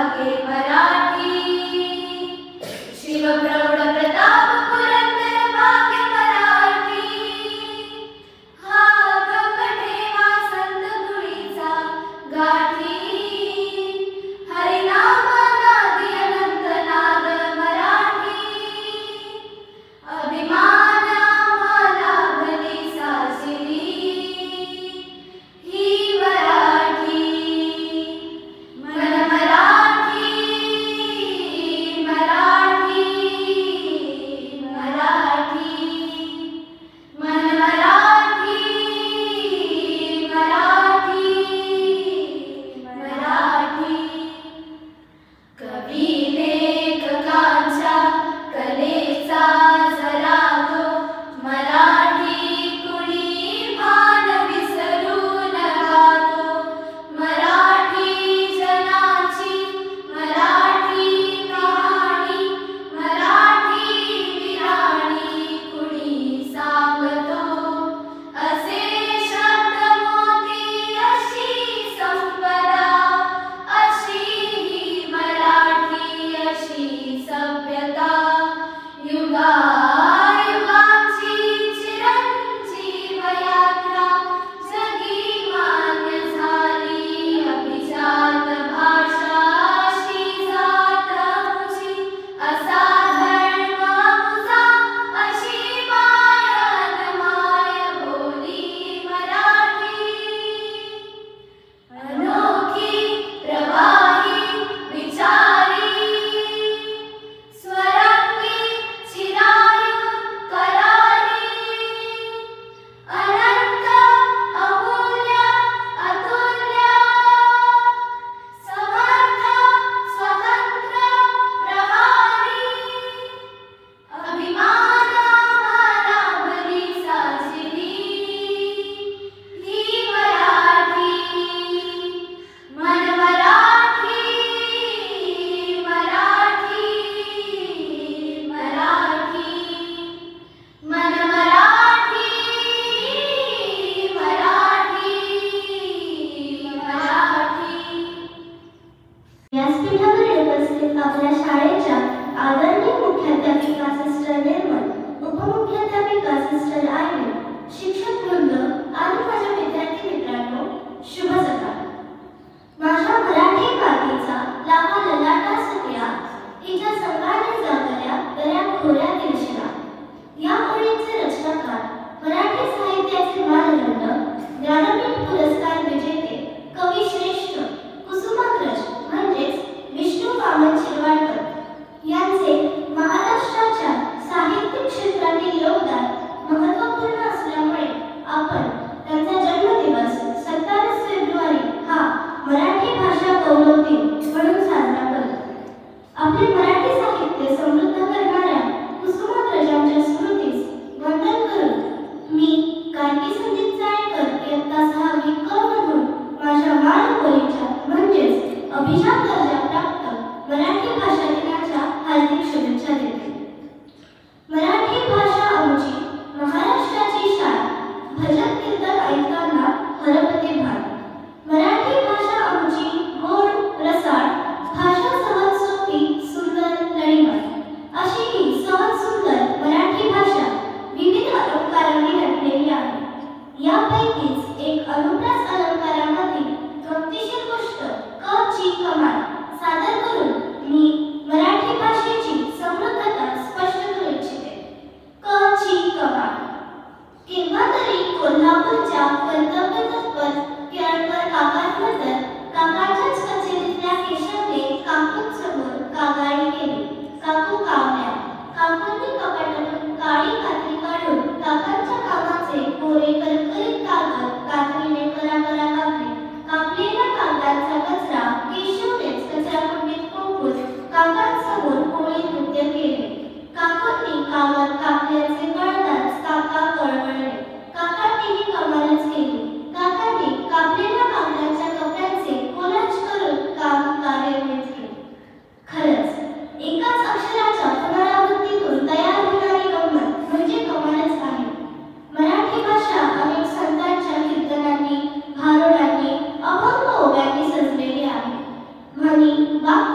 भाग्ये मराठी, शिवप्रौढ प्रताप पुरंदर भाग्य मराठी, हा गंग ठेवा संत गुळीचा गाठी, हरिनाम नादी अनंत नाद मराठी, अभिमान आम्हाला भली सासरी ही मराठी, मन मराठी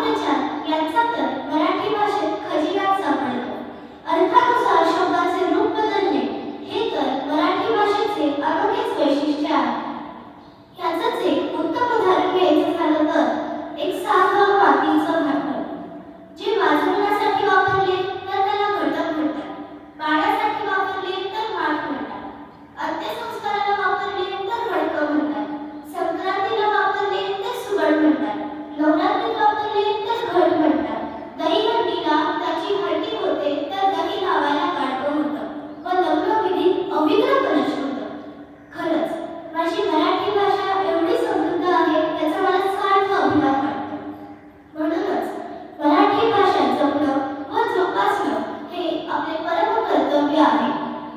वाक्प्रचार यांचा तर मराठी भाषेत खजिन्यात सापडतो. अर्थानुसार शब्दाचे रूप बदलणे हे तर मराठी भाषेचे अनोखेच वैशिष्ट्य आहे. याचंच एक उत्तम उदाहरण घ्यायचं झालं तर एक साधं मातीचं भांडं जे वाजवण्यासाठी वापरले तर त्याला घटक म्हणतात, पाण्यासाठी वापरले तर माठ म्हणतात, अंत्यसंस्काराला वापरले तर मडकं म्हणतात, संक्रांतीला वापरले तर सुगड म्हणतात, नवरात्रीत वापरले तर घट म्हणतात, दहीहंडीला त्याची हंडी होते तर दही लावायला गाडगं होतं व लग्नविधीत अविग्र कलश होतं. खरंच माझी मराठी भाषा एवढी समृद्ध आहे याचा मला सार्थ अभिमान वाटतो. म्हणूनच मराठी भाषा जपणं व जोपासणं हे आपले परम कर्तव्य आहे.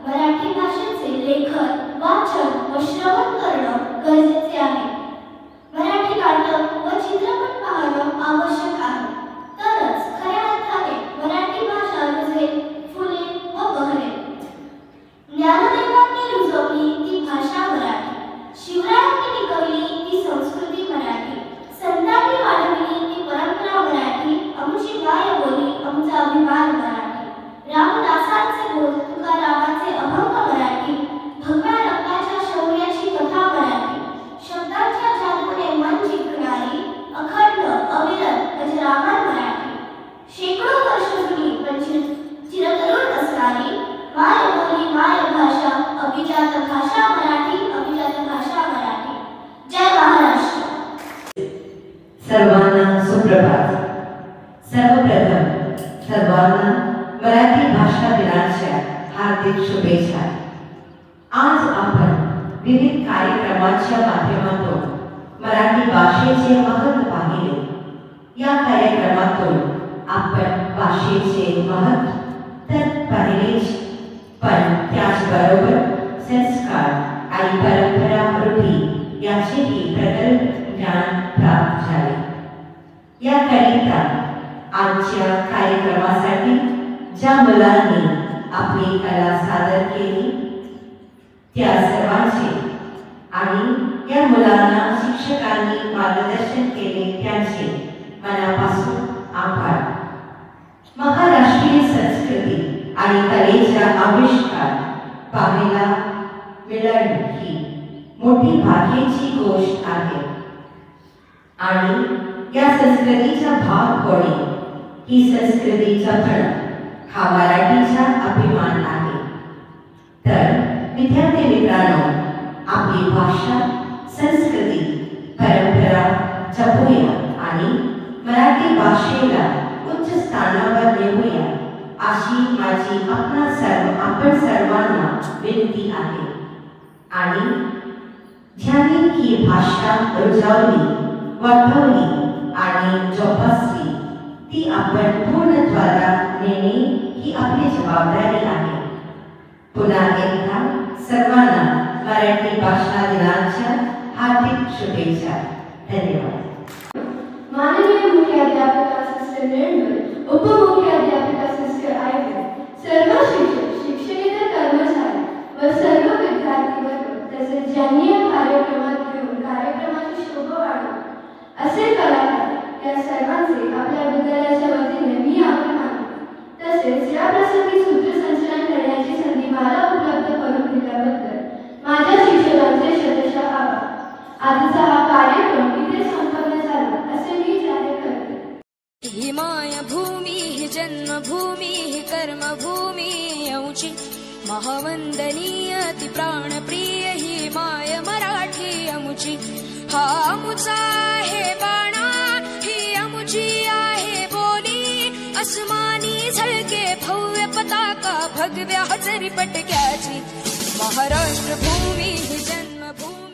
मराठी भाषेचे लेखन, वाचन व श्रवण करणं गरजेचे आहे. मराठी नाटक व चित्रपट पाहणं आवश्यक आहे. तरच खऱ्या अर्थाने मराठी भाषा रुजेल, फुलेल व बहरेल. ज्ञानदेवांनी रुजवली ती भाषा मराठी, शिवरायांनी टिकवली ती संस्कृती मराठी, संतांनी वाढवली ती परंपरा मराठी, आमची मायबोली आमचा अभिमान मराठी. रामदासांचे बोध, तुकारामांचे अभंग मराठी, भगव्या रंगाच्या शौर्याची कथा मराठी, शब्दांच्या जादूने मन जिंकणारी अखंड अविरत अजरामर मराठी, शेकडो वर्ष जुनी पण चिरतरुण असणारी मायबोली माय भाषा, अभिजात भाषा मराठी, अभिजात भाषा मराठी. जय महाराष्ट्र. सर्वांना सुप्रभात. सर्वप्रथम सर्वांना मराठी भाषा दिनाच्या हार्दिक शुभेच्छा. आज आपण विविध कार्यक्रमांच्या माध्यमातून मराठी भाषेचे महत्त्व पाहिले. या कार्यक्रमातून आपण भाषेचे महत्त्व तर पाहिलेच, पण त्याचबरोबर संस्कार आणि परंपरा रूढी याचेही प्रगल्भ ज्ञान प्राप्त झाले. याकरिता आजच्या कार्यक्रमासाठी ज्या मुलांनी आपली कला सादर केली त्या सर्वांचे आणि या मुलांना शिक्षकांनी मार्गदर्शन केले त्यांचे मनापासून आभार. महाराष्ट्रीय संस्कृती आणि कलेचा आविष्कार पाहायला मिळणं ही मोठी भाग्याची गोष्ट आहे आणि या संस्कृतीचा भाग होणे ही संस्कृती जपणं हा मराठीचा अभिमान आहे. तर विद्यार्थी मित्रांनो, आपली भाषा, संस्कृती, परंपरा जपूया आणि मराठी भाषेला उच्च स्थानावर नेऊया अशी माझी आपण सर्वांना विनंती आहे. आणि ज्यांनी ही भाषा रुजवली, वाढवली आणि जोपासली ती आपण पूर्णत्वाला नेणे ही आपली जबाबदारी आहे. पुन्हा एकदा सर्वांना मराठी भाषा दिनाच्या हार्दिक शुभेच्छा. धन्यवाद. माननीय मुख्याध्यापिका सिस्टर निर्मल, उपमुख्याध्यापिका सिस्टर आयकर, सर्व शिक्षक, शिक्षकेतर कर्मचारी व सर्व विद्यार्थी वर्ग तसेच ज्यांनी या कार्यक्रमात घेऊन कार्यक्रमाची शोभा वाढवली असे कलाकार या सर्वांचे आपल्या विद्यालयाच्या वतीने मी आभार मानतो. तसेच या प्रसंगी सूत्रसंचलन करण्याची संधी मला उपलब्ध करून दिल्याबद्दल माझ्या शिक्षकांचे शतशः आभार. आजचा हा कार्यक्रम इथे संपन्न झाला असे मी जाहीर करते. ही मायभूमी ही जन्मभूमी ही कर्मभूमी यौची महावंदनीय ती प्राणप्रिय ही माय मराठी अमुची. हा अमुचा आहे बाणा ही अमुची आहे बोली, अस्मानी झळके भव्य पताका भगव्या हजरी पटक्याची. महाराष्ट्र भूमी ही जन्मभूमी.